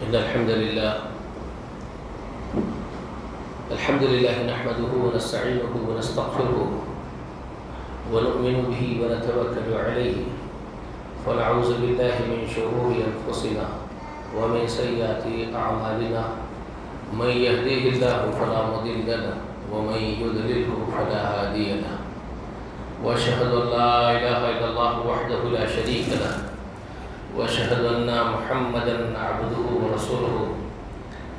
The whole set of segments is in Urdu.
إن الحمد لله نحمده ونستعينه ونستغفره ونؤمن به ونتوكل عليه ونعوذ بالله من شرور أنفسنا ومن سيئات أعمالنا من يهديه الله فلا مضل له ومن يضلله فلا هادي له وأشهد أن لا إله إلا الله وحده لا شريك له وأشهد أن محمدا عبده ورسوله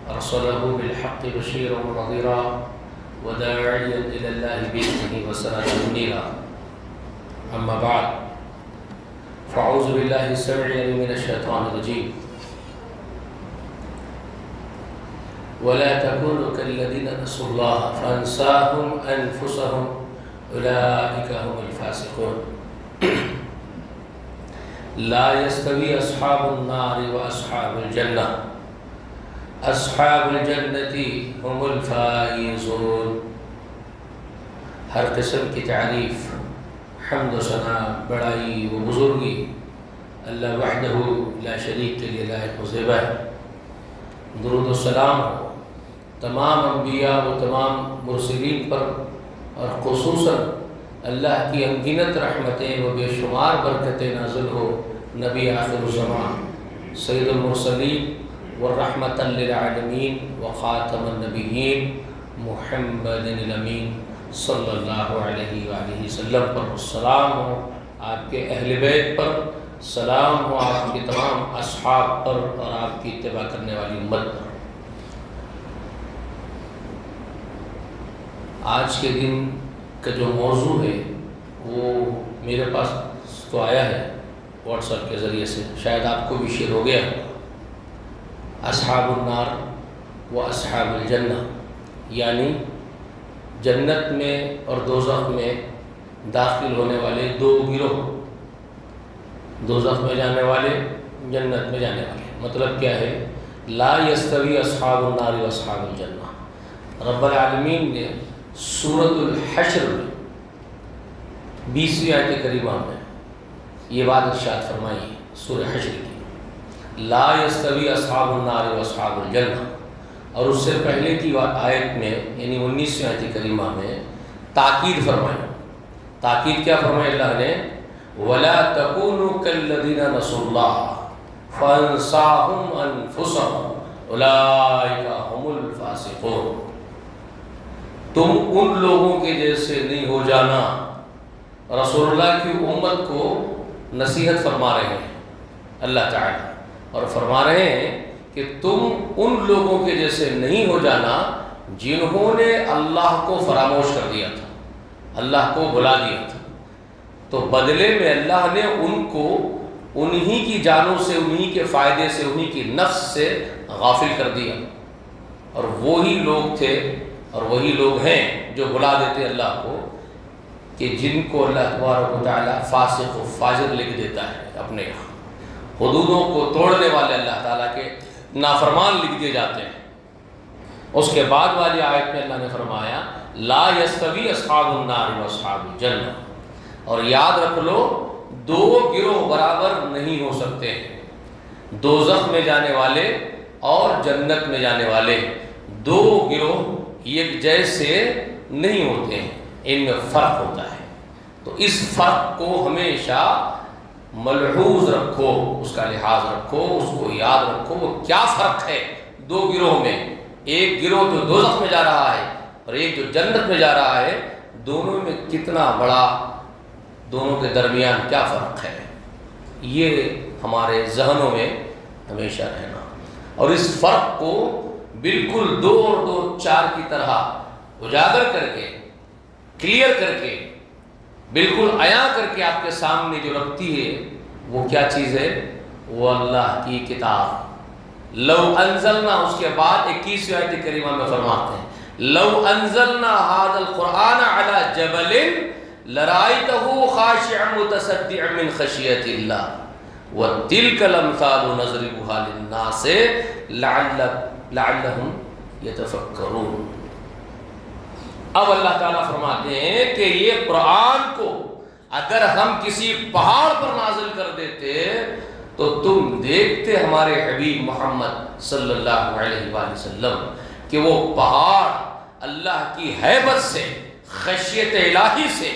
أرسله بالحق بشيرا ونذيرا وداعيا إلى الله بإذنه وسراجا منيرا أما بعد فأعوذ بالله السميع العليم من الشيطان الرجيم ولا تكونوا كالذين نسوا الله فأنساهم أنفسهم أولئك هم الفاسقون لا يستوي أصحاب النار وأصحاب الجنة أصحاب الجنة هم الفائزون. ہر قسم کی تعریف حمد و ثنا بڑائی و بزرگی اللہ وحدہ لا شریک کے لیے لائق و زیبا ہے. درود و سلام تمام انبیاء و تمام مرسلین پر اور خصوصاً اللہ کی انگنت رحمتیں و بے شمار برکتیں نازل ہو نبی آخر الزمان سید المرسلین والرحمۃ للعالمین وخاتم النبیین محمد الامین صلی اللہ علیہ وآلہ وسلم پر. السلام ہو آپ کے اہل بیت پر، سلام ہو آپ کے تمام اصحاب پر اور آپ کی اتباع کرنے والی امت پر. آج کے دن کا جو موضوع ہے وہ میرے پاس تو آیا ہے واٹس ایپ کے ذریعے سے، شاید آپ کو بھی شیئر ہو گیا. اصحاب النار و اصحاب الجنہ، یعنی جنت میں اور دوزخ میں داخل ہونے والے دو گروہ، دوزخ میں جانے والے، جنت میں جانے والے. مطلب کیا ہے؟ لا یستوی اصحاب النار و اصحاب الجنہ. رب العالمین نے سورۃ الحشر میں 20ویں آیت کریمہ میں یہ بات ارشاد فرمائی ہے سورہ حشر کی، لا یستوی اصحاب النار و اصحاب الجنہ. اور اس سے پہلے کی آیت میں یعنی 19ویں آیت کریمہ میں تاکید فرمائی. تاکید کیا فرمائی اللہ نے؟ وَلَا تَكُونُوا كَالَّذِينَ نَسُوا اللَّهَ فَأَنسَاهُمْ أَنفُسَهُمْ أُولَئِكَ هُمُ الْفَاسِقُونَ. تم ان لوگوں کے جیسے نہیں ہو جانا. رسول اللہ کی امت کو نصیحت فرما رہے ہیں اللہ تعالی، اور فرما رہے ہیں کہ تم ان لوگوں کے جیسے نہیں ہو جانا جنہوں نے اللہ کو فراموش کر دیا تھا، اللہ کو بھلا دیا تھا. تو بدلے میں اللہ نے ان کو انہی کی جانوں سے، انہی کے فائدے سے، انہی کی نفس سے غافل کر دیا. اور وہی لوگ تھے اور وہی لوگ ہیں جو بھلا دیتے اللہ کو، کہ جن کو اللہ تبارک و تعالیٰ فاسق و فاجر لکھ دیتا ہے اپنے یہاں. حدودوں کو توڑنے والے اللہ تعالیٰ کے نافرمان لکھ دیے جاتے ہیں. اس کے بعد والی آیت میں اللہ نے فرمایا لا یستوی اصحاب النار و اصحاب الجنہ. اور یاد رکھ لو دو گروہ برابر نہیں ہو سکتے ہیں. دوزخ میں جانے والے اور جنت میں جانے والے دو گروہ یک جیسے نہیں ہوتے ہیں، ان میں فرق ہوتا ہے. تو اس فرق کو ہمیشہ ملحوظ رکھو، اس کا لحاظ رکھو، اس کو یاد رکھو. وہ کیا فرق ہے دو گروہ میں؟ ایک گروہ جو دوزخ میں جا رہا ہے اور ایک جو جنت میں جا رہا ہے، دونوں میں کتنا بڑا، دونوں کے درمیان کیا فرق ہے، یہ ہمارے ذہنوں میں ہمیشہ رہنا. اور اس فرق کو بالکل 2 اور 2 4 کی طرح اجاگر کر کے، کلیئر کر کے، بالکل عیاں کر کے آپ کے سامنے جو رکھتی ہے وہ کیا چیز ہے؟ وہ اللہ کی کتاب. لو انزلنا، اس کے بعد 21ویں آیت کریمہ میں فرماتے ہیں لو انزلنا هذا القرآن على جبل لرأيته خاشعا متصدعا من خشية الله وتلك الأمثال نضربها للناس لعلهم يتفكرون. اب اللہ تعالیٰ فرماتے ہیں کہ یہ قرآن کو اگر ہم کسی پہاڑ پر نازل کر دیتے تو تم دیکھتے ہمارے حبیب محمد صلی اللہ علیہ وآلہ وسلم کہ وہ پہاڑ اللہ کی ہیبت سے، خشیت الہی سے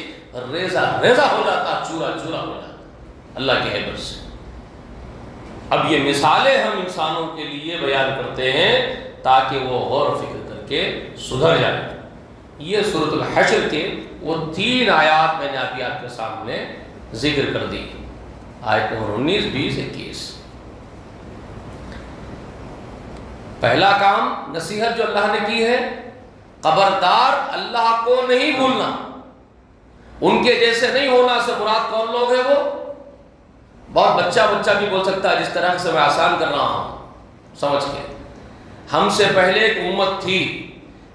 ریزہ ریزہ ہو جاتا، چورا چورا ہو جاتا اللہ کی ہیبت سے۔ اب یہ مثالیں ہم انسانوں کے لیے بیان کرتے ہیں تاکہ وہ غور و فکر کر کے سدھر جائیں۔ یہ سورۃ الحشر کے وہ 3 آیات میں نے ابھی آپ کے سامنے ذکر کر دی، آیت نمبر 19، 20، 21۔ پہلا کام نصیحت جو اللہ نے کی ہے، خبردار اللہ کو نہیں بھولنا، ان کے جیسے نہیں ہونا۔ سے مراد کون لوگ ہیں؟ وہ بہت بچہ بھی بول سکتا ہے، جس طرح سے میں آسان کر رہا ہوں سمجھ کے۔ ہم سے پہلے ایک امت تھی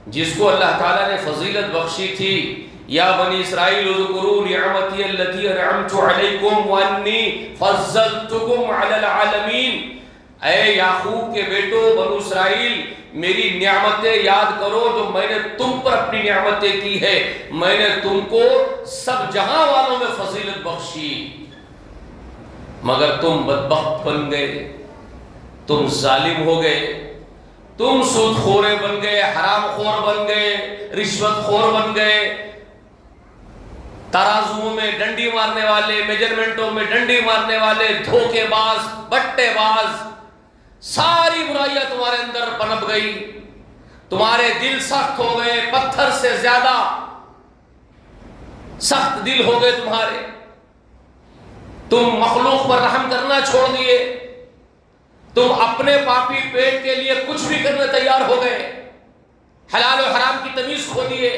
جس کو اللہ تعالیٰ نے فضیلت بخشی تھی، یا بنی اسرائیل اذکروا نعمتی التی انعمت علیکم وانی فضلتکم علی العالمین۔ اے یعقوب کے بیٹو، بنو اسرائیل، میری نعمتیں یاد کرو جو میں نے تم پر اپنی نعمتیں کی ہے۔ میں نے تم کو سب جہاں والوں میں فضیلت بخشی، مگر تم بدبخت بن گئے، تم ظالم ہو گئے، تم سود خورے بن گئے، حرام خور بن گئے، رشوت خور بن گئے، ترازوؤں میں ڈنڈی مارنے والے، میجرمنٹوں میں ڈنڈی مارنے والے، دھوکے باز، بٹے باز، ساری برائیاں تمہارے اندر پنپ گئی، تمہارے دل سخت ہو گئے، پتھر سے زیادہ سخت دل ہو گئے تمہارے، تم مخلوق پر رحم کرنا چھوڑ دیے، تم اپنے پاپی پیٹ کے لیے کچھ بھی کرنے تیار ہو گئے، حلال و حرام کی تمیز کھو دیے،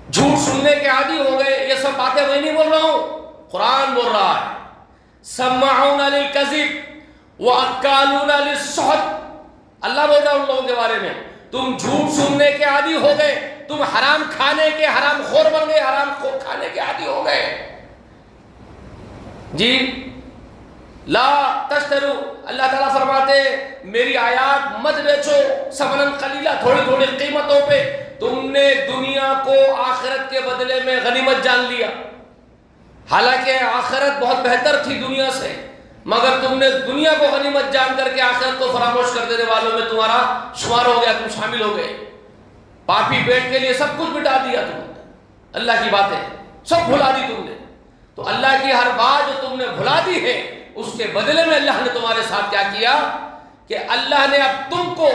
جھوٹ سننے کے عادی ہو گئے۔ یہ سب باتیں میں نہیں بول رہا ہوں، قرآن بول رہا ہے۔ سماعون للکذب واکالون للسحت، اللہ بول رہا ہے ان لوگوں کے بارے میں، تم جھوٹ سننے کے عادی ہو گئے، تم حرام کھانے کے حرام خور بن گئے، حرام خور کھانے کے عادی ہو گئے۔ جی لا تشترو، اللہ تعالیٰ فرماتے میری آیات مت بیچو ثمناً قلیلا، تھوڑی تھوڑی قیمتوں پہ۔ تم نے دنیا کو آخرت کے بدلے میں غنیمت جان لیا، حالانکہ آخرت بہت بہتر تھی دنیا سے، مگر تم نے دنیا کو غنیمت جان کر کے آخرت کو فراموش کر دینے والوں میں تمہارا شمار ہو گیا، تم شامل ہو گئے۔ پاپی پیٹ کے لیے سب کچھ مٹا دیا تم نے، اللہ کی باتیں سب بھلا دی تم نے۔ تو اللہ کی ہر بات جو تم نے بھلا دی ہے، اس کے بدلے میں اللہ نے تمہارے ساتھ کیا کیا کہ اللہ نے اب تم کو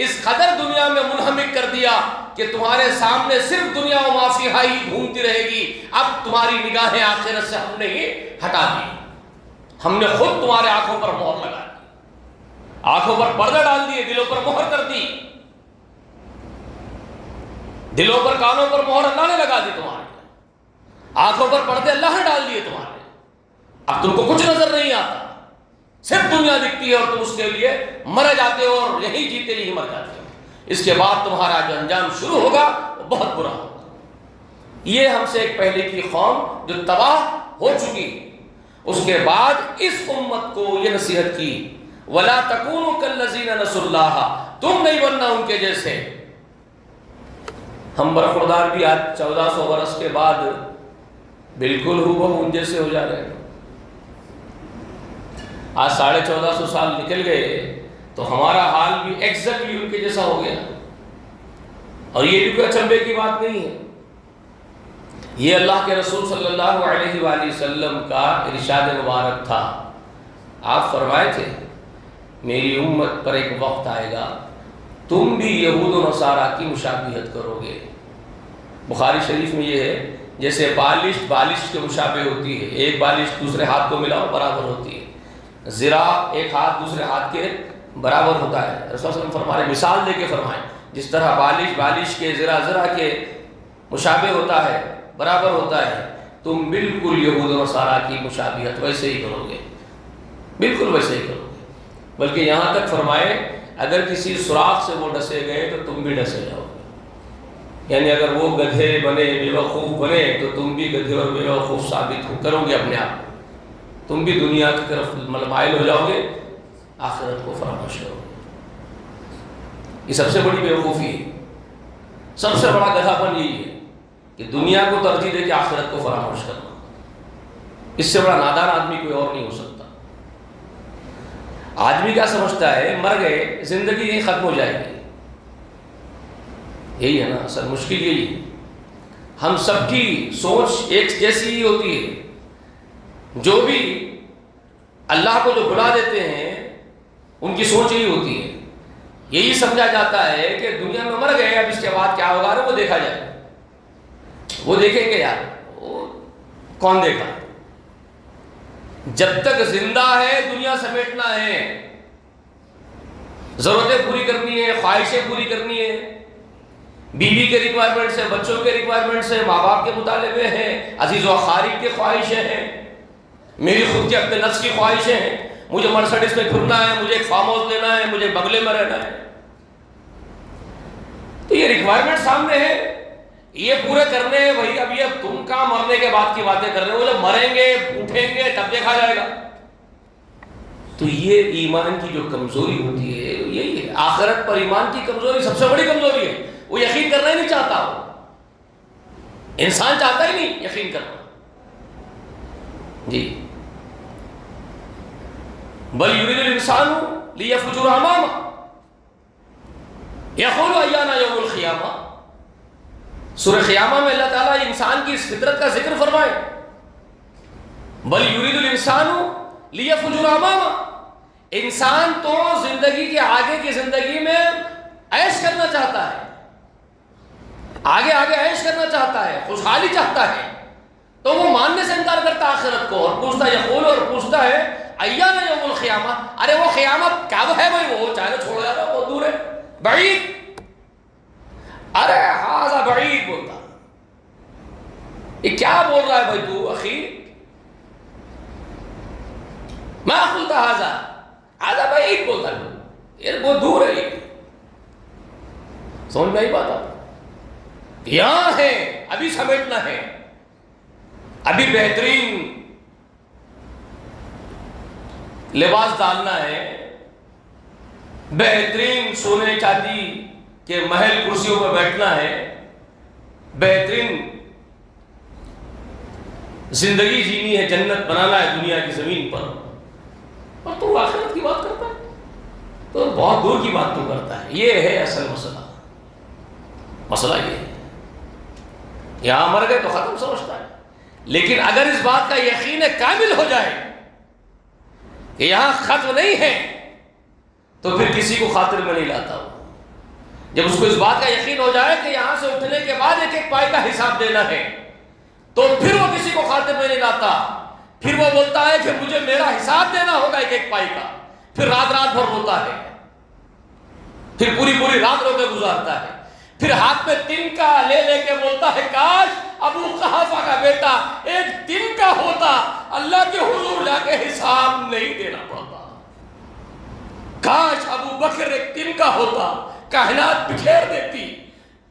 اس قدر دنیا میں منہمک کر دیا کہ تمہارے سامنے صرف دنیا و ما فیہا ہی گھومتی رہے گی۔ اب تمہاری نگاہیں آخرت سے ہم نے ہی ہٹا دی، ہم نے خود تمہارے آنکھوں پر مہر لگا دی، آنکھوں پر پردہ ڈال دیے، دلوں پر مہر کر دی، دلوں پر کانوں پر مہر اللہ نے لگا دی، تمہارے آنکھوں پر پردے اللہ نے ڈال دیے تمہارے۔ اب تم کو کچھ نظر نہیں آتا، صرف دنیا دکھتی ہے اور تم اس کے لیے مرے جاتے ہو اور یہی جیتے ہی مر جاتے ہو۔ اس کے بعد تمہارا جو انجام شروع ہوگا وہ بہت برا ہوگا۔ یہ ہم سے ایک پہلے کی قوم جو تباہ ہو چکی، اس کے بعد اس امت کو یہ نصیحت کی وَلَا تَكُونُوا كَالَّذِينَ نَسُوا اللَّهَ، تم نہیں بننا ان کے جیسے۔ ہم برخوردار بھی آج 1400 برس کے بعد بالکل ہو ان جیسے ہو جا رہے ہیں۔ آج 1450 سال نکل گئے تو ہمارا حال بھی ایگزیکٹلی ان کے جیسا ہو گیا، اور یہ بھی کوئی اچنبے کی بات نہیں ہے۔ یہ اللہ کے رسول صلی اللہ علیہ وآلہ وسلم کا ارشاد مبارک تھا۔ آپ فرمائے تھے میری امت پر ایک وقت آئے گا تم بھی یہود و نصارہ کی مشابہت کرو گے۔ بخاری شریف میں یہ ہے جیسے بالش کے مشابہ ہوتی ہے، ایک بالش دوسرے ہاتھ کو ملاؤ برابر ہوتی ہے، ذرا ایک ہاتھ دوسرے ہاتھ کے برابر ہوتا ہے۔ رسول صلی اللہ علیہ وسلم فرمائے، مثال دے کے فرمائیں، جس طرح بالش کے ذرا کے مشابہ ہوتا ہے، برابر ہوتا ہے، تم بالکل یہود و نصارہ کی مشابہت ویسے ہی کرو گے، بالکل ویسے ہی کرو گے۔ بلکہ یہاں تک فرمائے اگر کسی سوراخ سے وہ ڈسے گئے تو تم بھی ڈسے جاؤ گے، یعنی اگر وہ گدھے بنے بیوقوف بنے تو تم بھی گدھے اور بیوقوف ثابت کرو گے اپنے آپ کو، تم بھی دنیا کی طرف مائل ہو جاؤ گے، آخرت کو فراموش کرو گے۔ یہ سب سے بڑی بیوقوفی ہے، سب سے بڑا گدھا پن یہی ہے کہ دنیا کو ترجیح دے کے آخرت کو فراموش کرنا۔ اس سے بڑا نادان آدمی کوئی اور نہیں ہو سکتا۔ آدمی کیا سمجھتا ہے مر گئے زندگی یہیں ختم ہو جائے گی. یہی ہے نا اصل مشکل یہی ہے. ہم سب کی سوچ ایک جیسی ہی ہوتی ہے. جو بھی اللہ کو جو بھلا دیتے ہیں ان کی سوچ یہی ہوتی ہے. یہی سمجھا جاتا ہے کہ دنیا میں مر گئے اب اس کے بعد کیا ہوگا وہ دیکھا جائے. وہ دیکھیں گے یار, وہ کون دیکھا. جب تک زندہ ہے دنیا سمیٹنا ہے, ضرورتیں پوری کرنی ہے, خواہشیں پوری کرنی ہے, بیوی کے ریکوائرمنٹس ہیں, بچوں کے ریکوائرمنٹس ہیں, ماں باپ کے مطالبے ہیں, عزیز و اقارب کی خواہشیں ہیں, میری خود کے اپنے نفس کی خواہشیں ہیں. مجھے مرسڈیز میں پھرنا ہے, مجھے ایک فارم ہاؤس لینا ہے, مجھے بنگلے میں رہنا ہے. تو یہ ریکوائرمنٹ سامنے ہے, یہ پورے کرنے ہیں. وہی اب یہ تم کہاں مرنے کے بعد کی باتیں کر رہے ہو, وہ جب مریں گے اٹھیں گے تب دیکھا جائے گا. تو یہ ایمان کی جو کمزوری ہوتی ہے یہی ہے. آخرت پر ایمان کی کمزوری سب سے بڑی کمزوری ہے. وہ یقین کرنا ہی نہیں چاہتا. وہ انسان چاہتا ہی نہیں یقین کرنا. جی بل یرید الانسان لیفجر امامہ یقول ایانا یوم القیامہ. سورہ قیامہ میں اللہ تعالیٰ انسان کی اس فطرت کا ذکر فرمائے. بل یرید الانسان لیفجر امامہ. انسان تو زندگی کے آگے کی زندگی میں عیش کرنا چاہتا ہے, آگے آگے عیش کرنا چاہتا ہے, خوشحالی چاہتا ہے. تو وہ ماننے سے انکار کرتا آخرت کو اور پوچھتا یقول, اور پوچھتا ہے ایانا یوم القیامہ. ارے وہ قیامت کیا ہے بھائی, وہ چاہے چھوڑ جا رہا, وہ دور ہے, بعید. ارے ہاذا بعید بولتا. یہ کیا بول رہا ہے بھائی تو اخی, ما قلت ہاذا بعید بولتا ہے. یہ وہ دور ہے, یہ سمجھ میں نہیں پاتا. یہاں ہے, ابھی سمیٹنا ہے, ابھی بہترین لباس ڈالنا ہے, بہترین سونے چاندی کے محل کرسیوں پر بیٹھنا ہے, بہترین زندگی جینی ہے, جنت بنانا ہے دنیا کی زمین پر. اور تو آخرت کی بات کرتا ہے, تو بہت دور کی بات تو کرتا ہے. یہ ہے اصل مسئلہ. مسئلہ یہ ہے, یہاں مر گئے تو ختم سمجھتا ہے. لیکن اگر اس بات کا یقین کامل ہو جائے کہ یہاں ختم نہیں ہے تو پھر کسی کو خاطر میں نہیں لاتا. ہو جب اس کو اس بات کا یقین ہو جائے کہ یہاں سے اٹھنے کے بعد ایک ایک پائی کا حساب دینا ہے تو پھر وہ کسی کو خاطر میں نہیں لاتا. پھر وہ بولتا ہے کہ مجھے میرا حساب دینا ہوگا ایک ایک پائی کا. پھر رات رات بھر روتا ہے, پھر پوری پوری رات رو کے گزارتا ہے. پھر ہاتھ میں تن کا لے لے کے بولتا ہے کاش ابو قحافہ کا بیٹا ایک دن کا ہوتا, اللہ کے حضور جا کے حساب نہیں دینا پڑتا. کاش ابو بکر ایک دن کا ہوتا, کائنات بکھیر دیتی,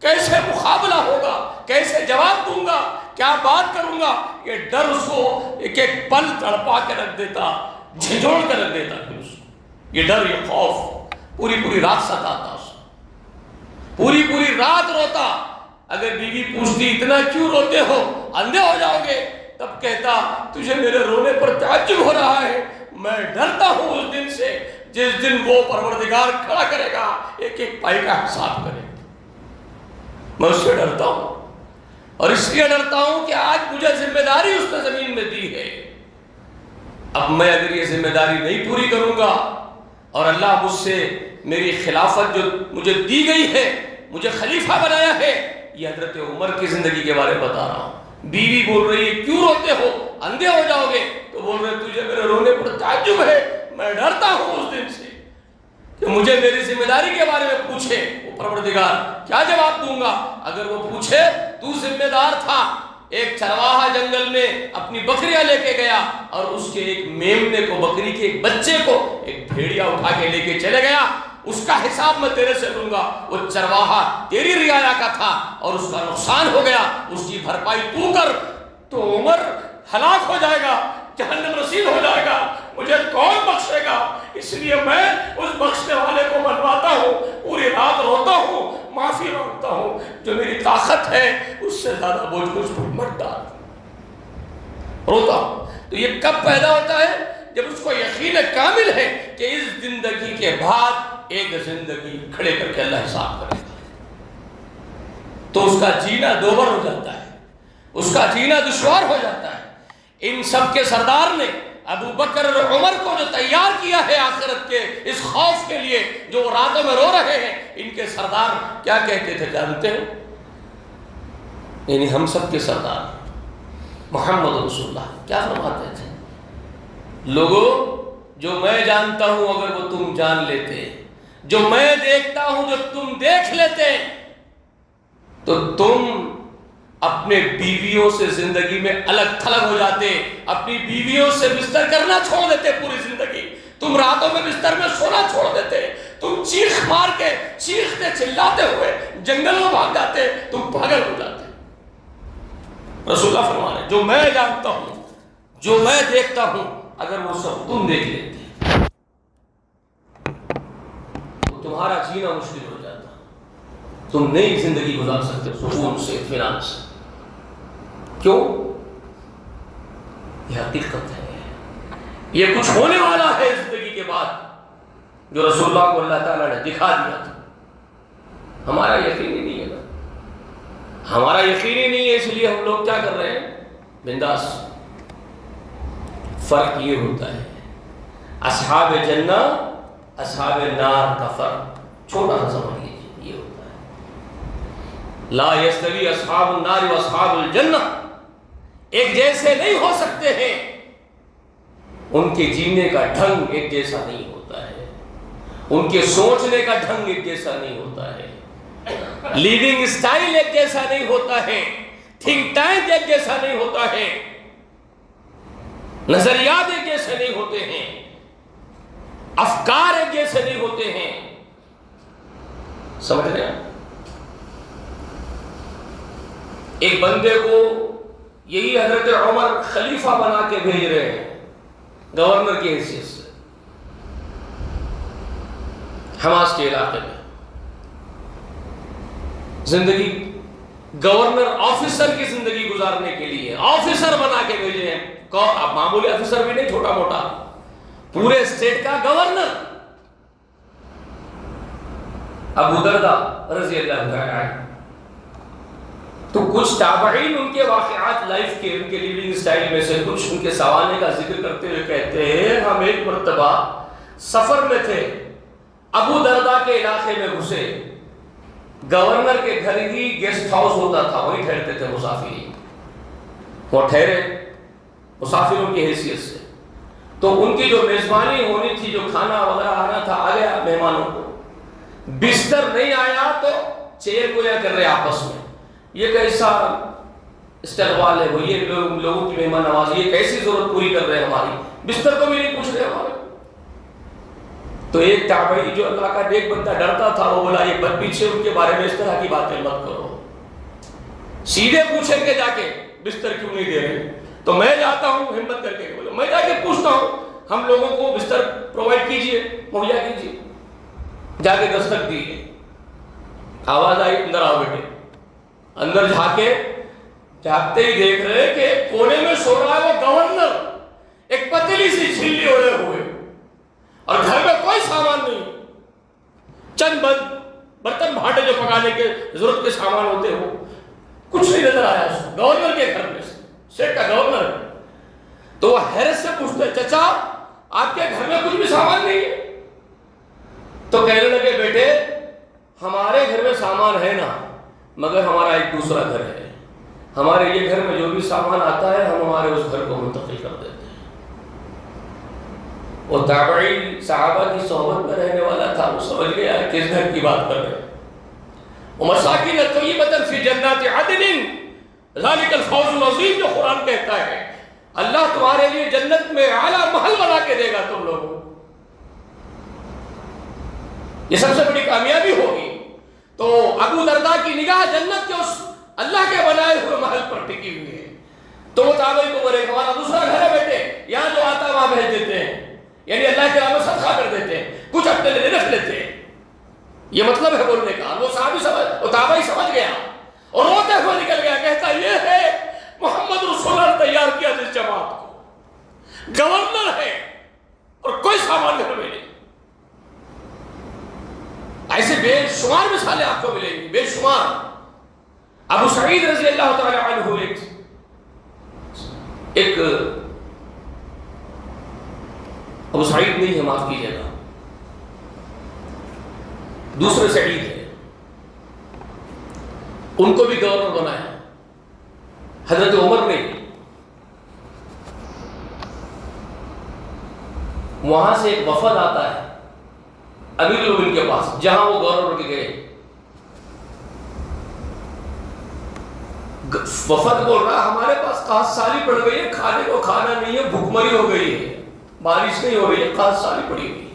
کیسے مقابلہ ہوگا, کیسے جواب دوں گا, کیا بات کروں گا. یہ ڈر اس کو ایک ایک پل تڑپا کے رکھ دیتا, جھنجھوڑ کے رکھ دیتا. پھر اس کو یہ ڈر, یہ خوف پوری پوری رات ستاتا, اس پوری پوری رات روتا. اگر بیوی پوچھتی اتنا کیوں روتے ہو, اندھے ہو جاؤ گے, تب کہتا تجھے میرے رونے پر تعجب ہو رہا ہے, میں ڈرتا ہوں اس دن سے جس دن وہ پروردگار کھڑا کرے گا, ایک ایک پائی کا حساب کرے. میں اس سے ڈرتا ہوں, اور اس لیے ڈرتا ہوں کہ آج مجھے ذمہ داری اس نے زمین میں دی ہے. اب میں اگر یہ ذمہ داری نہیں پوری کروں گا اور اللہ مجھ سے میری خلافت جو مجھے دی گئی ہے, مجھے خلیفہ بنایا ہے, یہ حضرت عمر کی زندگی کے بارے میں بتا رہا ہوں. بیوی بول رہی ہے کیوں روتے ہو, اندھے ہو جاؤ گے, تو بول رہے تجھے میرے رونے پر تعجب ہے, میں ڈرتا ہوں اس دن سے کہ مجھے میری ذمہ داری کے بارے میں پوچھے وہ پروردگار, کیا جواب دوں گا. اگر وہ پوچھے تو ذمہ دار تھا, ایک چرواہا جنگل میں اپنی بکریاں لے کے گیا اور اس کے ایک میمنے کو, بکری کے ایک بچے کو ایک بھیڑیا اٹھا کے لے کے چلے گیا, اس کا حساب میں تیرے سے لوں گا. وہ چرواہا تیری رعایا کا تھا اور اس کا نقصان ہو گیا, اس کی بھرپائی تو کر. تو عمر ہلاک ہو جائے گا, جہنم رسید ہو جائے گا, مجھے کون بخشے گا. اس لیے میں اس بخشنے والے کو منواتا ہوں, پوری رات روتا ہوں, معافی مانگتا ہوں, جو میری طاقت ہے اس سے زیادہ بوجھ مجھ پر مت ڈال, روتا ہوں. تو یہ کب پیدا ہوتا ہے؟ جب اس کو یقین کامل ہے کہ اس زندگی کے بعد ایک زندگی کھڑے کر کے اللہ حساب کرے گا، تو اس کا جینا دوبر ہو جاتا ہے، اس کا جینا دشوار ہو جاتا ہے۔ ان سب کے سردار نے ابو بکر اور عمر کو جو تیار کیا ہے آخرت کے اس خوف کے لیے جو وہ راتوں میں رو رہے ہیں، ان کے سردار کیا کہتے تھے جانتے ہیں؟ یعنی ہم سب کے سردار محمد رسول اللہ کیا فرماتے تھے؟ لوگوں، جو میں جانتا ہوں اگر وہ تم جان لیتے، جو میں دیکھتا ہوں جو تم دیکھ لیتے، تو تم اپنے بیویوں سے زندگی میں الگ تھلگ ہو جاتے، اپنی بیویوں سے بستر کرنا چھوڑ دیتے پوری زندگی، تم راتوں میں بستر میں سونا چھوڑ دیتے، تم چیخ مار کے چیختے چلاتے ہوئے جنگل میں بھاگ جاتے، تم پاگل ہو جاتے۔ رسول اللہ فرما رہے ہیں جو میں جانتا ہوں، جو میں دیکھتا ہوں، اگر وہ سب تم دیکھ لیتے تو تمہارا جینا مشکل ہو جاتا، تم نئی زندگی گزار سکتے سکون سے، اطمینان سے۔ کیوں؟ یہ حقیقت ہے، یہ کچھ ہونے والا ہے زندگی کے بعد جو رسول اللہ کو اللہ تعالیٰ نے دکھا دیا تھا۔ ہمارا یقین ہی نہیں ہے نا، ہمارا یقین ہی نہیں ہے، اس لیے ہم لوگ کیا کر رہے ہیں؟ بنداس۔ فرق یہ ہوتا ہے اصحاب جنہ اصحاب نار کا فرق چھوٹا سا سمجھ لیجیے، یہ ہوتا ہے لا یستوی اصحاب النار و اصحاب الجنہ، ایک جیسے نہیں ہو سکتے ہیں، ان کے جینے کا ڈھنگ ایک جیسا نہیں ہوتا ہے، ان کے سوچنے کا ڈھنگ ایک جیسا نہیں ہوتا ہے، لیونگ اسٹائل ایک جیسا نہیں ہوتا ہے، تھنک ٹینک ایک جیسا نہیں ہوتا ہے، نظریات ایک جیسے نہیں ہوتے ہیں، افکار ایک جیسے نہیں ہوتے ہیں۔ سمجھ رہے ہیں؟ ایک بندے کو یہی حضرت عمر خلیفہ بنا کے بھیج رہے ہیں گورنر کی حیثیت سے حماس کے علاقے میں، زندگی گورنر آفیسر کی زندگی گزارنے کے لیے آفیسر بنا کے بھیجے ہیں، اب معمولی آفیسر بھی نہیں، چھوٹا موٹا پورے اسٹیٹ کا گورنر ابو دردہ رضی اللہ عنہ۔ تو کچھ تابعین ان کے واقعات لائف کے، ان کے لیونگ اسٹائل میں سے کچھ ان کے سوانے کا ذکر کرتے ہوئے کہتے ہیں ہم ایک مرتبہ سفر میں تھے، ابو دردہ کے علاقے میں گھسے، گورنر کے گھر ہی گیسٹ ہاؤس ہوتا تھا، وہی ٹھہرتے تھے مسافرین، وہ ٹھہرے مسافروں کی حیثیت سے، تو ان کی جو میزبانی ہونی تھی، جو کھانا وغیرہ آنا تھا، آ گیا مہمانوں کو، بستر نہیں آیا تو چیئر گویا کر رہے آپس میں، یہ کیسا استقبال ہے، وہ یہ لوگوں کی مہمان نوازی، یہ کیسی ضرورت پوری کر رہے ہیں ہماری، بستر کو بھی نہیں پوچھ رہے ہمارے۔ تو ایک تابعی جو اللہ کا نیک بندہ ڈرتا تھا، وہ بولا یہ بد پیچھے ان کے بارے میں اس طرح کی باتیں مت کرو، سیدھے پوچھیں گے جا کے بستر کیوں نہیں دے رہے؟ تو میں جاتا ہوں ہمت کر کے، میں جا کے پوچھتا ہوں ہم لوگوں کو بستر پرووائڈ کیجئے، مہیا کیجئے، جا کے دستک دی، آواز آئی اندر آؤ بیٹے، اندر جھانکتے ہی دیکھ رہے کہ کونے میں سو رہا ہے وہ گورنر، ایک پتلی سی جھلی اوڑھے ہوئے، اور گھر میں کوئی سامان نہیں، چند برتن بھانڈے جو پکانے کے ضرورت کے سامان ہوتے ہو، کچھ نہیں نظر آیا اس کو، گورنر کے گھر میں اسٹیٹ کا گورنر ہے۔ تو وہ حیرت سے پوچھتے چچا آپ کے گھر میں کچھ بھی سامان نہیں ہے؟ تو کہنے لگے بیٹے ہمارے گھر میں سامان ہے نا، مگر ہمارا ایک دوسرا گھر ہے، ہمارے یہ گھر میں جو بھی سامان آتا ہے ہم ہمارے اس گھر کو منتقل کر دیتے ہیں۔ وہ تابعی صحابہ کی صحبت میں رہنے والا تھا، وہ سمجھ گیا کس گھر کی بات کر رہے ہیں۔ وَمَسَاكِنَ طَيِّبَةً فِي جَنَّاتِ عَدْنٍ ذَلِكَ الْفَوْزُ الْعَظِيمُ، جو قرآن کہتا ہے اللہ تمہارے لیے جنت میں اعلیٰ محل بنا کے دے گا تم لوگوں، یہ سب سے بڑی کامیابی ہوگی۔ تو ابو دردہ کی نگاہ جنت کے اس اللہ کے بنائے ہوئے محل پر ٹکی ہوئی ہے۔ تو وہ تابعی کو بولے ہمارا دوسرا گھر ہے بیٹے، یہاں جو آتا وہاں بھیج دیتے ہیں، یعنی اللہ کے راہ میں صدقہ کر دیتے ہیں، کچھ اپنے لیے رکھ لیتے ہیں، یہ مطلب ہے بولنے کا۔ وہ صحابی وہ تابعی سمجھ گیا اور روتے ہوئے نکل گیا، کہتا یہ ہے محمد رسول اللہ نے تیار کیا جس جماعت کو، گورنر ہے اور کوئی سامان گھر میں نہیں۔ بے شمار مثالیں آپ کو ملیں گی، بے شمار. ابو سعید رضی اللہ تعالی عنہ ایک ابو سعید نہیں ہے، معاف کیجیے گا، دوسرے سعید ہے، ان کو بھی گورنر بنایا حضرت عمر نے. وہاں سے ایک وفد آتا ہے امیر المومنین کے پاس جہاں وہ گورنر کے گئے. وفد بول رہا ہمارے پاس قحط سالی پڑ گئی ہے، کھانے کو کھانا نہیں ہے، بھوکمری ہو گئی ہے، بارش نہیں ہو رہی ہے، قحط سالی پڑی ہوئی.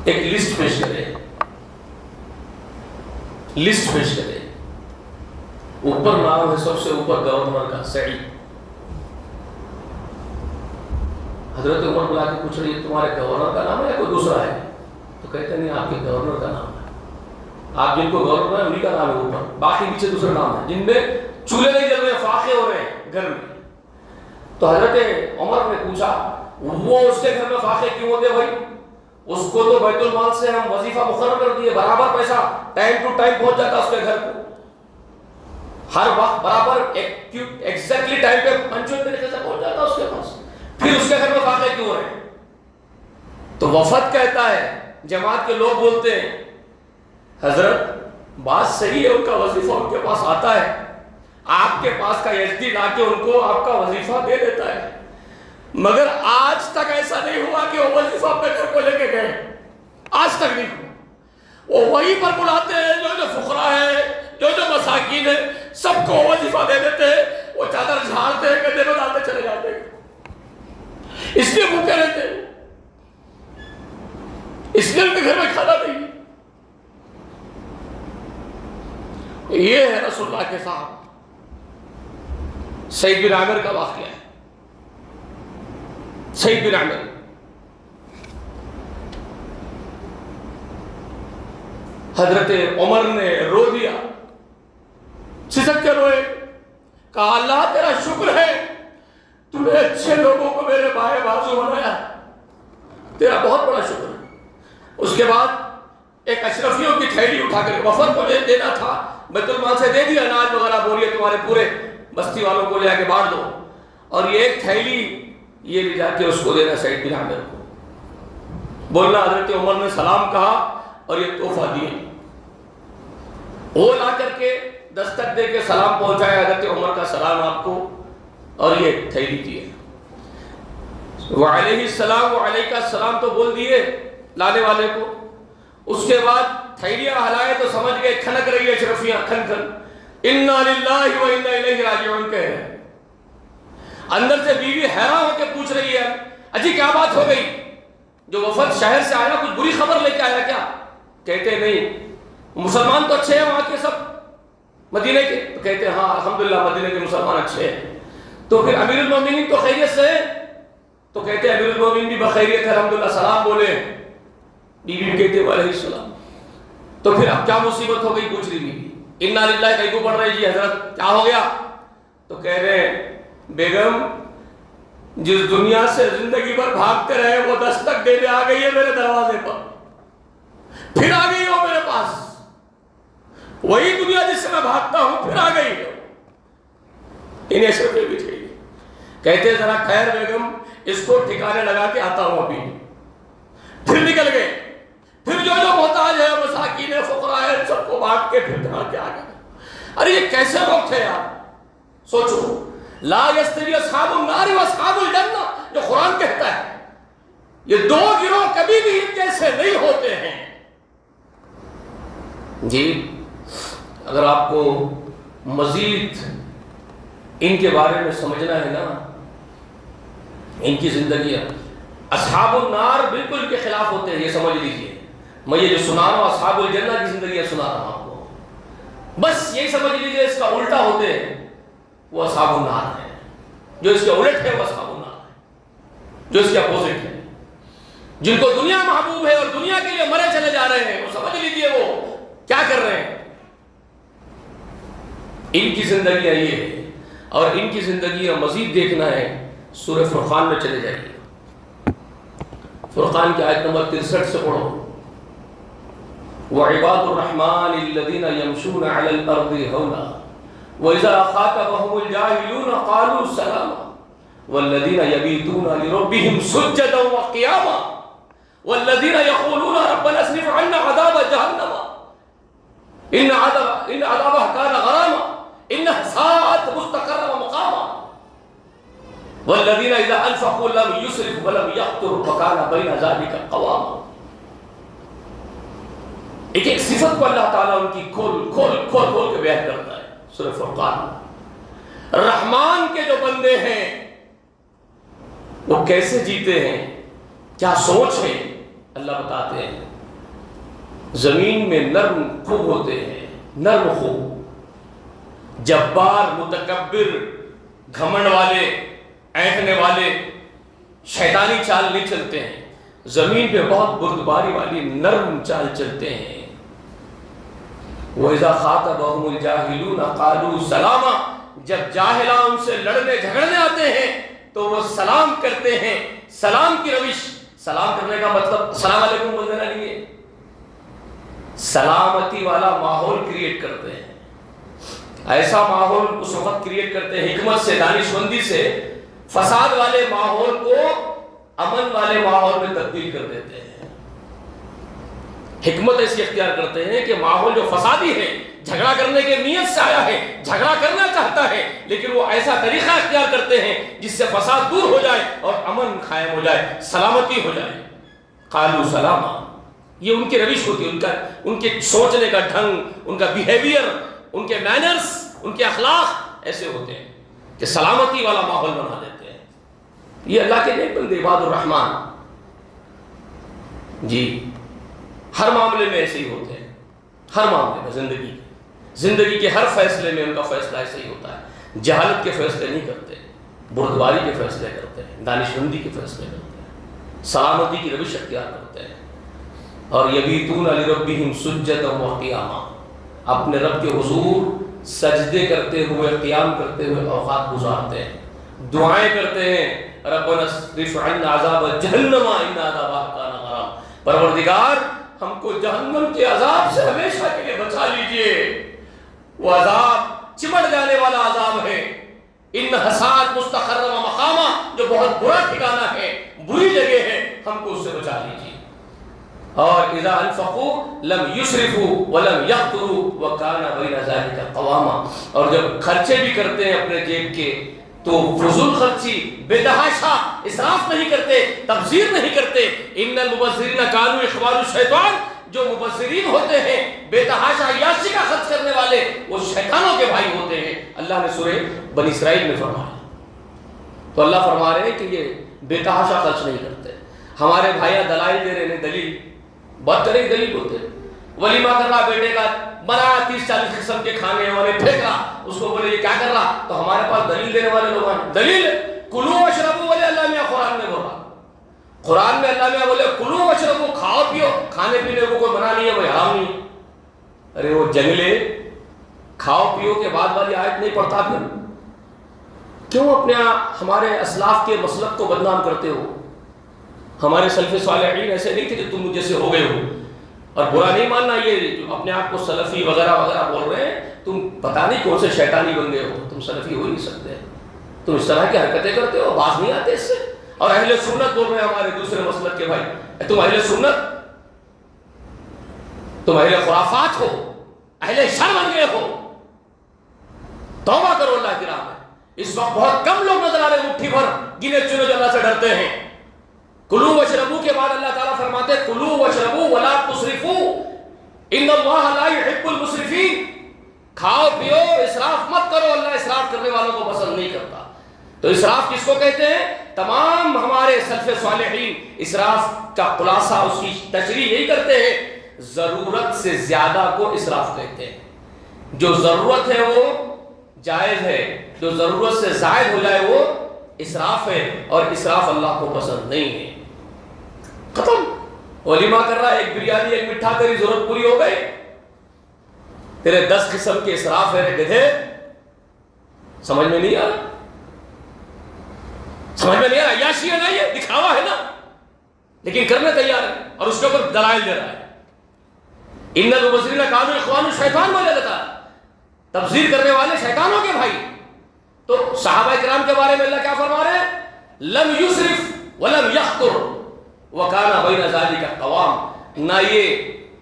ایک لسٹ پیش کرے، لسٹ پیش کرے. اوپر نام ہے سب سے اوپر گورنر کا سعید. حضرت عمر بلا کے پوچھ رہی ہے تمہارے گورنر کا نام ہے یا کوئی دوسرا ہے؟ تو کہتے نہیں آپ کے گورنر کا نام ہے. آپ جن کو گورنر بنائے انہی کا نام ہے اوپر، باقی نیچے دوسرے نام ہے جن میں چولہے نہیں جل رہے، فاقے ہو رہے ہیں گھر میں. تو حضرت عمر نے پوچھا وہ اس کے گھر میں فاقے کیوں ہوتے بھائی؟ اس کو تو بیت المال سے ہم وظیفہ مقرر کر دیے، برابر پیسہ ٹائم ٹو ٹائم پہنچ جاتا اس کے گھر کو، ہر وقت برابر ایگزیکٹلی ٹائم پہ پنچوئل طریقے سے پہنچ جاتا اس کے پاس، پھر اس کے گھر میں فاقے کیوں ہو رہے ہیں؟ تو وفد کہتا ہے، جماعت کے لوگ بولتے ہیں حضرت بات صحیح ہے، ان کا وظیفہ ان کے پاس آتا ہے، آپ کے پاس کا یزدی لا کے ان کو آپ کا وظیفہ دے دیتا ہے، مگر آج تک ایسا نہیں ہوا کہ وہ وظیفہ اپنے گھر کو لے کے گئے، آج تک نہیں ہوا. وہ وہیں پر بلاتے ہیں جو فقراء ہے، جو مساکین ہے، سب کو وظیفہ دے دیتے ہیں. وہ چادر جھاڑتے ہیں، گدے میں ڈالتے چلے جاتے ہیں، اس لیے بھوکے رہتے ہیں، اس لیے ان کے گھر میں کھانا نہیں. یہ ہے رسول اللہ کے ساتھ سعید بن عامر کا واقعہ ہے. سعید بن عامر حضرت عمر نے رو دیا، سسک کے روئے، کہا اللہ تیرا شکر ہے تو نے اچھے لوگوں کو میرے بائیں بازو بنایا، تیرا بہت بڑا شکر ہے. اس کے بعد ایک اشرفیوں کی تھیلی اٹھا کر وفد کو دینا تھا، بیت المال سے دے دیا، اناج وغیرہ بوریے تمہارے پورے بستی والوں کو لے آ کے بانٹ دو. اور یہ ایک تھیلی یہ لے جا کے اس کو دینا سعید بن عامر کو، بولنا حضرت عمر نے سلام کہا اور یہ تحفہ دیے. وہ لا کر کے دستک دے کے سلام پہنچایا، حضرت عمر کا سلام آپ کو، اور یہ تھیلی دی ہے. وعلیہ السلام وعلیکہ السلام تو بول دیے لانے والے کو. اس کے بعد تھیلیاں ہلائے تو سمجھ گئے کھنک رہی ہے اشرفیاں، کھن کھن انا للہ و انا الیہ راجعون کہہ رہے ہیں. اندر سے بیوی حیران ہو کے پوچھ رہی ہے اجی کیا بات ہو گئی؟ جو وفد شہر سے آیا کچھ بری خبر لے کے آیا کیا؟ کہتے نہیں، مسلمان تو اچھے ہیں وہاں کے سب مدینے کے. تو کہتے ہیں ہاں الحمدللہ مدینے کے مسلمان اچھے ہیں. تو پھر امیر المومنین تو خیریت سے ہیں؟ تو کہتے ہیں امیر المومنین بھی بخیریت ہے الحمدللہ، سلام بولے. بیوی بھی کہتے ہیں علیہ السلام. تو پھر اب کیا مصیبت ہو گئی پوچھ رہی بیوی. انا للہ کہیں کو پڑھ رہے جی حضرت کیا ہو گیا؟ تو کہہ رہے ہیں بیگم جس دنیا سے زندگی بھر بھاگتے رہے وہ دستک دینے آ گئی ہے میرے دروازے پر، پھر آ گئی ہو میرے پاس. وہی دنیا جس سے میں بھاگتا ہوں پھر آ گئی ہو. انہیں شرفیں بھی تھی. کہتے ذرا خیر بیگم اس کو ٹھکانے لگا کے آتا ہوں ابھی. پھر نکل گئے. پھر جو محتاج ہے مساکین ہے فقراء ہے سب کو بانٹ کے پھر دھڑا کے آ گئے. ارے یہ کیسے لوگ تھے یار؟ سوچو لا یستوی اصحاب النار و اصحاب الجنہ جو قرآن کہتا ہے، یہ دو گروہ کبھی بھی ایک جیسے نہیں ہوتے ہیں. جی اگر آپ کو مزید ان کے بارے میں سمجھنا ہے نا، ان کی زندگیاں اصحاب النار بالکل ان کے خلاف ہوتے ہیں، یہ سمجھ لیجئے. میں یہ جو سنا رہا ہوں اصحاب الجنہ کی زندگیاں سنا رہا ہوں آپ کو، بس یہی سمجھ لیجئے اس کا الٹا ہوتے ہیں وہ اصحاب النار ہے. جو اس کے الٹ ہے وہ اصحاب النار ہے، جو اس کے اپوزٹ ہے. جن کو دنیا محبوب ہے اور دنیا کے لیے مرے چلے جا رہے ہیں وہ سمجھ لیجئے وہ کیا کر رہے ہیں. ان کی زندگیاں یہ ہے. اور ان کی زندگیاں مزید دیکھنا ہے سورہ فرقان میں چلے جائیے. فرقان کی آیت نمبر 63 سے پڑھو. وعباد الرحمن الذين يمشون على الأرض هونا وإذا خاطبهم الجاهلون قالوا سلاما والذين يبيتون لربهم سجدا وقياما والذين يقولون ربنا اصرف عنا عذاب جهنم إن عذابها كان غراما إنها ساءت مستقرا ومقاما والذين إذا أنفقوا لم يسرفوا ولم يقتروا وكان بين ذلك قواما. ایک ایک صفت کو اللہ تعالیٰ ان کی کھول کے بیان کرتا ہے سورہ فرقان. رحمان کے جو بندے ہیں وہ کیسے جیتے ہیں، کیا سوچ ہے، اللہ بتاتے ہیں. زمین میں نرم خو ہوتے ہیں، نرم خو، جبار، متکبر، گھمنڈ والے، اینٹنے والے، شیطانی چال نہیں چلتے ہیں. زمین پہ بہت بردباری والی نرم چال چلتے ہیں. وَإِذَا خَاطَبَهُمُ الْجَاهِلُونَ قَالُوا سَلَامًا، جب جاہلاں ان سے لڑنے جھگڑنے آتے ہیں تو وہ سلام کرتے ہیں. سلام کی روش، سلام کرنے کا مطلب السلام علیکم بول دینا نہیں ہے، سلامتی والا ماحول کریٹ کرتے ہیں. ایسا ماحول اس وقت کریٹ کرتے ہیں حکمت سے، دانشمندی سے، فساد والے ماحول کو امن والے ماحول میں تبدیل کر دیتے ہیں. حکمت ایسی اختیار کرتے ہیں کہ ماحول جو فسادی ہے، جھگڑا کرنے کے نیت سے آیا ہے، جھگڑا کرنا چاہتا ہے، لیکن وہ ایسا طریقہ اختیار کرتے ہیں جس سے فساد دور ہو جائے اور امن قائم ہو جائے، سلامتی ہو جائے. قالوا سلاما، یہ ان کی روش ہوتی ہے، ان کے سوچنے کا ڈھنگ، ان کا بیہیویئر، ان کے مینرز، ان کے اخلاق ایسے ہوتے ہیں کہ سلامتی والا ماحول بنا دیتے ہیں. یہ اللہ کے نیک بندے عباد الرحمن جی ہر معاملے میں ایسے ہی ہوتے ہیں. ہر معاملے میں، زندگی کے ہر فیصلے میں ان کا فیصلہ ایسے ہی ہوتا ہے. جہالت کے فیصلے نہیں کرتے، بردباری کے فیصلے کرتے ہیں، دانشمندی کے فیصلے کرتے ہیں، سلامتی کی روش اختیار کرتے ہیں. اور یبیتون لربہم سجدا وقیاما، اپنے رب کے حضور سجدے کرتے ہوئے، قیام کرتے ہوئے اوقات گزارتے ہیں، دعائیں کرتے ہیں. ربنا اصرف عنا عذاب جہنم ان عذابها کان غراما، پروردگار ہم کو جہنم کے عذاب سے ہمیشہ کے لیے بچا لیجئے. وہ عذاب چمٹ جانے والا عذاب ہے. انھا ساءت مستقرا ومقاما، جو بہت برا ٹھکانہ ہے، بری جگہ ہے، ہم کو اس سے بچا لیجئے. اور اذا انفقوا لم يسرفوا ولم يقتروا وكان بين ذلك قواما، اور جب خرچے بھی کرتے ہیں اپنے جیب کے تو فضول خرچی، بے تحاشا اسراف نہیں کرتے، تبذیر نہیں کرتے. ان المبذرین کانوا اخوان الشیطان، جو مبذرین ہوتے ہیں، بے تحاشا عیاشی کا خرچ کرنے والے، وہ شیطانوں کے بھائی ہوتے ہیں. اللہ نے سورہ بنی اسرائیل میں فرمایا. تو اللہ فرما رہے ہیں کہ یہ بے تحاشا خرچ نہیں کرتے. ہمارے بھائیاں دلائل دے رہے ہیں، دلیل بات کریں، دلیل بولتے ہیں. ولیمہ کر رہا بیٹے کا، بنا 30-40 قسم کے کھانے والے پھینک رہا، اس کو بولے یہ کیا کر رہا؟ تو ہمارے پاس دلیل دینے والے لوگ ہیں. دلیل کلو وشربو، بولے اللہ میاں قرآن میں بولا، قرآن میں اللہ میاں بولے کلو وشربو، کھاؤ پیو. کھانے پینے کو کوئی منع نہیں ہے، کوئی حرام نہیں. ارے وہ جنگلے کھاؤ پیو کے بعد والی آیت نہیں پڑھتا پھر کیوں اپنے ہمارے اسلاف کے مسلک کو بدنام کرتے ہو؟ ہمارے سلف صالحین ایسے نہیں تھے جو تم جیسے ہو گئے ہو. اور برا نہیں ماننا، یہ جو اپنے آپ کو سلفی وغیرہ وغیرہ بول رہے ہیں، تم پتہ نہیں کون سے شیطانی بن گئے ہو، تم سلفی ہو ہی نہیں سکتے. تم اس طرح کی حرکتیں کرتے ہو، باز نہیں آتے اس سے. اور اہل سنت بول رہے ہیں ہمارے دوسرے مسلک کے بھائی، تم اہل سنت، تم اہل خرافات ہو، اہل شر بن گئے ہو. توبہ کرو اللہ کی راہ میں. اس وقت بہت کم لوگ نظر آ رہے ہیں، مٹھی بھر گنے چنے جو اللہ سے ڈرتے ہیں. کلو وشربو کے بعد اللہ تعالیٰ فرماتے ہیں کلو وشربو ولا تسرفو ان اللہ لا يحب المسرفین. کھاؤ پیو، اسراف مت کرو، اللہ اسراف کرنے والوں کو پسند نہیں کرتا. تو اسراف کس کو کہتے ہیں؟ تمام ہمارے سلف صالحین اسراف کا خلاصہ، اس کی تشریح یہی کرتے ہیں، ضرورت سے زیادہ کو اسراف کہتے ہیں. جو ضرورت ہے وہ جائز ہے، جو ضرورت سے زائد ہو جائے وہ اسراف ہے، اور اسراف اللہ کو پسند نہیں ہے. ختم. ولیمہ کر رہا ہے، ایک بریانی ایک مٹھا، تیری ضرورت پوری ہو گئی. تیرے 10 قسم کے اسراف ہے گدھے. سمجھ میں نہیں آ رہا، سمجھ میں نہیں آ رہا. عیاشی ہے نا، یہ دکھاوا ہے نا، لیکن کرنے تیار ہے اور اس کے اوپر دلائل دے رہا ہے. ان المبذرین کانوا اخوان الشیطان بولا جاتا، تبذیر کرنے والے شیطانوں کے بھائی۔ تو صحابہ کرام کے بارے میں اللہ کیا فرما رہے ہیں؟ لم یسرف ولم یخطر وکان بین ذلک قوام، نہ یہ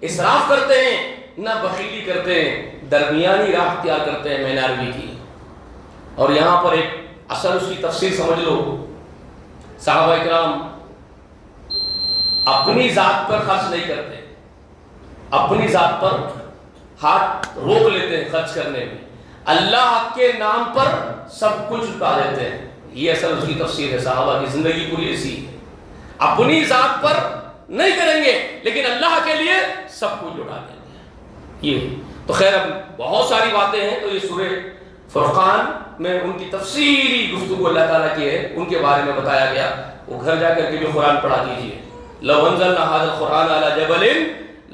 اسراف کرتے ہیں نہ بخیلی کرتے ہیں، درمیانی راہ اختیار کرتے ہیں۔ میں نے عربی کی، اور یہاں پر ایک اصل اس کی تفسیر سمجھ لو۔ صحابہ کرام اپنی ذات پر خرچ نہیں کرتے، اپنی ذات پر ہاتھ روک لیتے ہیں خرچ کرنے میں، اللہ کے نام پر سب کچھ لٹا دیتے ہیں۔ یہ اصل اس کی تفسیر ہے۔ صحابہ کی زندگی پوری ایسی ہے، اپنی ذات پر نہیں کریں گے لیکن اللہ کے لیے سب کچھ لٹا دیں گے۔ یہ تو خیر اب بہت ساری باتیں ہیں، تو یہ سورہ فرقان میں ان کی تفصیلی گفتگو اللہ تعالیٰ کی ہے، ان کے بارے میں بتایا گیا۔ وہ گھر جا کر کے بھی قرآن پڑھا دیجیے۔ لو انزلنا هذا القرآن على جبل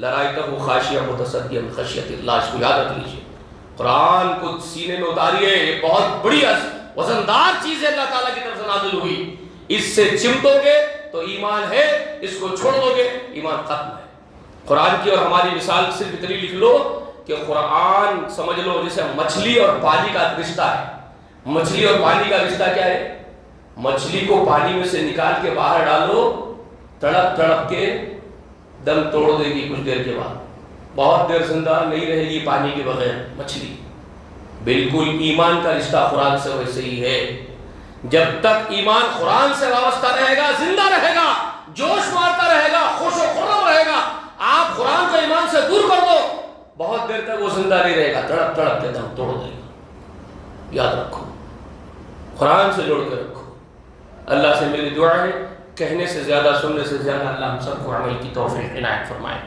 لرأيته خاشعا متصدعا من خشية اللہ، اس کو یاد رکھ لیجیے۔ قرآن کو سینے میں اتاریے، یہ بہت بڑی وزندار چیز ہے، اللہ تعالیٰ کی طرف سے نازل ہوئی، اس سے چمٹو گے تو ایمان ہے، اس کو چھوڑ دو گے ایمان ختم ہے۔ قرآن کی اور ہماری مثال صرف اتنی لکھ لو کہ قرآن سمجھ لو جیسے مچھلی اور پانی کا رشتہ ہے۔ مچھلی اور پانی کا رشتہ کیا ہے؟ مچھلی کو پانی میں سے نکال کے باہر ڈالو، تڑپ تڑپ کے دم توڑ دے گی کچھ دیر کے بعد، بہت دیر زندہ نہیں رہے گی پانی کے بغیر مچھلی۔ بالکل ایمان کا رشتہ قرآن سے ویسے ہی ہے۔ جب تک ایمان قرآن سے وابستہ رہے گا، زندہ رہے گا، جوش مارتا رہے گا، خوش و خرم رہے گا۔ آپ قرآن کو ایمان سے دور کر دو، بہت دیر تک وہ زندہ نہیں رہے گا، تڑپ تڑپ کے دم توڑ دے گا۔ یاد رکھو، قرآن سے جوڑ کے رکھو۔ اللہ سے میری دعا ہے، کہنے سے زیادہ سننے سے زیادہ اللہ ہم سب کو عمل کی توفیق عنایت فرمائے۔